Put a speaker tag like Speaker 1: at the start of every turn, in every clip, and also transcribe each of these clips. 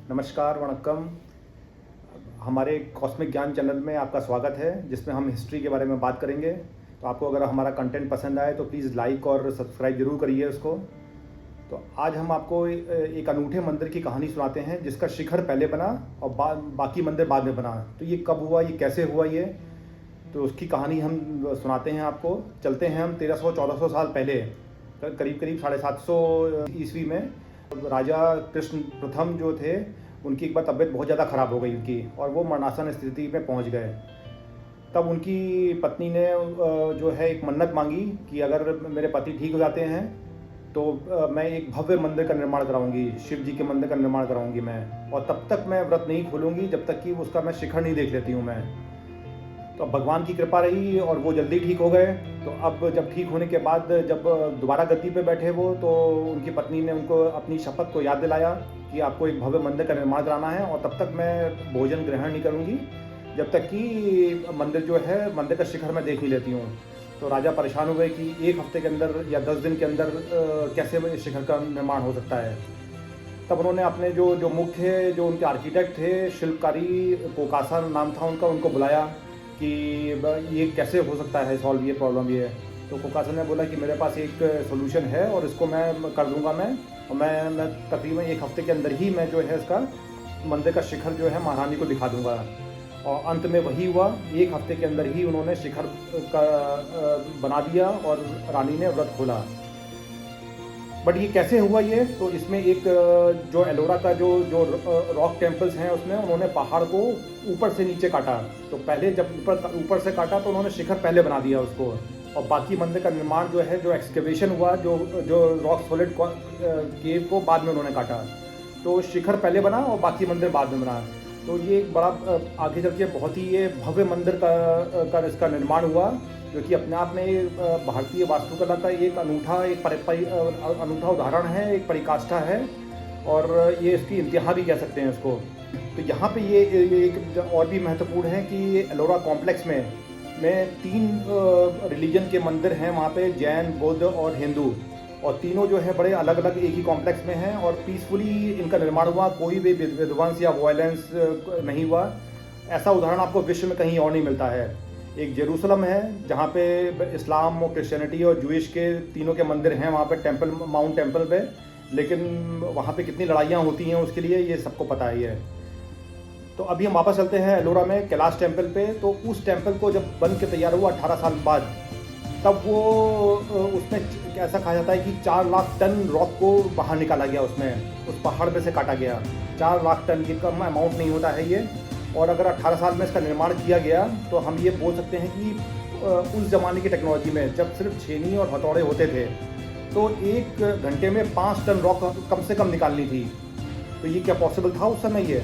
Speaker 1: नमस्कार, वणक्कम। हमारे कॉस्मिक ज्ञान चैनल में आपका स्वागत है, जिसमें हम हिस्ट्री के बारे में बात करेंगे। तो आपको अगर हमारा कंटेंट पसंद आए तो प्लीज़ लाइक और सब्सक्राइब ज़रूर करिए उसको। तो आज हम आपको एक अनूठे मंदिर की कहानी सुनाते हैं, जिसका शिखर पहले बना और बाकी मंदिर बाद में बना। तो ये कब हुआ, ये कैसे हुआ, ये तो उसकी कहानी हम सुनाते हैं आपको। चलते हैं हम 1300-1400 साल पहले, करीब करीब 750 ईस्वी में। राजा कृष्ण प्रथम जो थे, उनकी एक बार तबीयत बहुत ज़्यादा ख़राब हो गई उनकी, और वो मरणासन स्थिति में पहुंच गए। तब उनकी पत्नी ने जो है एक मन्नत मांगी कि अगर मेरे पति ठीक हो जाते हैं तो मैं एक भव्य मंदिर का निर्माण कराऊंगी, शिव जी के मंदिर का निर्माण कराऊंगी मैं, और तब तक मैं व्रत नहीं खोलूंगी जब तक कि उसका मैं शिखर नहीं देख लेती हूँ मैं। तो अब भगवान की कृपा रही और वो जल्दी ठीक हो गए। तो अब जब ठीक होने के बाद जब दोबारा गद्दी पे बैठे वो, तो उनकी पत्नी ने उनको अपनी शपथ को याद दिलाया कि आपको एक भव्य मंदिर का निर्माण कराना है, और तब तक मैं भोजन ग्रहण नहीं करूँगी जब तक कि मंदिर जो है, मंदिर का शिखर मैं देख नहीं लेती हूँ। तो राजा परेशान हुए कि एक हफ्ते के अंदर या 10 दिन के अंदर कैसे शिखर का निर्माण हो सकता है। तब उन्होंने अपने जो मुख्य जो उनके आर्किटेक्ट थे, शिल्पकारी कोकासा नाम था उनका, उनको बुलाया कि ये कैसे हो सकता है सॉल्व ये प्रॉब्लम ये। तो कोकासा ने बोला कि मेरे पास एक सोल्यूशन है और इसको मैं कर दूंगा मैं, और मैं तकरीबन एक हफ्ते के अंदर ही मैं जो है इसका मंदिर का शिखर जो है महारानी को दिखा दूंगा। और अंत में वही हुआ, एक हफ्ते के अंदर ही उन्होंने शिखर का बना दिया और रानी ने व्रत खोला। बट ये कैसे हुआ ये, तो इसमें एक जो एलोरा का जो रॉक टेम्पल्स हैं, उसमें उन्होंने पहाड़ को ऊपर से नीचे काटा। तो पहले जब ऊपर से काटा तो उन्होंने शिखर पहले बना दिया उसको, और बाकी मंदिर का निर्माण जो है, जो एक्सकेवेशन हुआ, जो रॉक सॉलिड केव को बाद में उन्होंने काटा। तो शिखर पहले बना और बाकी मंदिर बाद में बना। तो ये एक बड़ा आगे चल के बहुत ही ये भव्य मंदिर का इसका निर्माण हुआ, जो कि अपने आप में भारतीय वास्तुकला का एक अनूठा उदाहरण है, एक परिकाष्ठा है, और ये इसकी इंतहा भी कह सकते हैं इसको। तो यहाँ पे ये एक और भी महत्वपूर्ण है कि एलोरा कॉम्प्लेक्स में 3 रिलीजन के मंदिर हैं वहाँ पे, जैन, बौद्ध और हिंदू, और तीनों जो है बड़े अलग अलग एक ही कॉम्प्लेक्स में हैं, और पीसफुली इनका निर्माण हुआ, कोई भी विध्वंस या वायलेंस नहीं हुआ। ऐसा उदाहरण आपको विश्व में कहीं और नहीं मिलता है। एक जेरूसलम है जहाँ पे इस्लाम और क्रिश्चियनिटी और जूइश के तीनों के मंदिर हैं, वहाँ पे टेम्पल, माउंट टेम्पल पे, लेकिन वहाँ पे कितनी लड़ाइयाँ होती हैं उसके लिए ये सबको पता ही है। तो अभी हम वापस चलते हैं एलोरा में कैलाश टेम्पल पे। तो उस टेम्पल को जब बन के तैयार हुआ 18 साल बाद, तब वो उसमें ऐसा कहा जाता है कि 4 लाख टन रॉक को बाहर निकाला गया, उसमें उस पहाड़ पे से काटा गया। 4 लाख टन, ये कम अमाउंट नहीं होता है ये। और अगर 18 साल में इसका निर्माण किया गया तो हम ये बोल सकते हैं कि उस ज़माने की टेक्नोलॉजी में, जब सिर्फ छेनी और हथौड़े होते थे, तो 1 घंटे में 5 टन रॉक कम से कम निकालनी थी। तो ये क्या पॉसिबल था उस समय ये?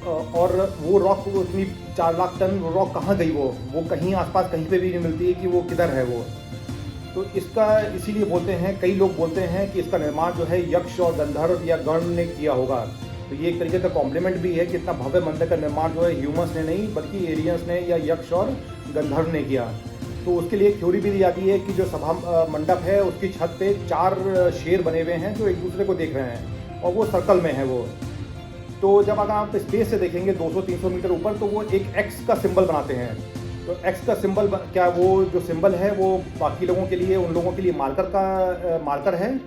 Speaker 1: और वो रॉक, उतनी 4 लाख टन रॉक कहाँ गई? वो कहीं आसपास कहीं पे भी नहीं मिलती है कि वो किधर है वो। तो इसका इसीलिए बोलते हैं, कई लोग बोलते हैं कि इसका निर्माण जो है यक्ष और गंधर्व या गण ने किया होगा। तो ये एक तरीके का कॉम्प्लीमेंट भी है कि इतना भव्य मंदिर का निर्माण जो है ह्यूमंस ने नहीं, बल्कि एलियंस ने या यक्ष और गंधर्व ने किया। तो उसके लिए एक थ्योरी भी दी जाती है कि जो सभा मंडप है, उसकी छत पे 4 शेर बने हुए हैं जो एक दूसरे को देख रहे हैं, और वो सर्कल में है वो। तो जब अगर आप स्पेस से देखेंगे 200-300 मीटर ऊपर, तो वो एक एक्स का सिंबल बनाते हैं। तो एक्स का सिंबल क्या, वो जो सिंबल है वो बाकी लोगों के लिए, उन लोगों के लिए मार्कर है।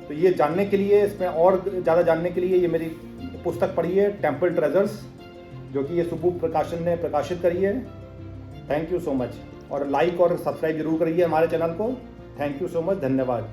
Speaker 1: तो ये जानने के लिए, इसमें और ज़्यादा जानने के लिए ये मेरी पुस्तक पढ़ी है, टेम्पल ट्रेजर्स, जो कि ये सुबु प्रकाशन ने प्रकाशित करी है। थैंक यू सो मच, और लाइक और सब्सक्राइब जरूर करिए हमारे चैनल को। थैंक यू सो मच, धन्यवाद।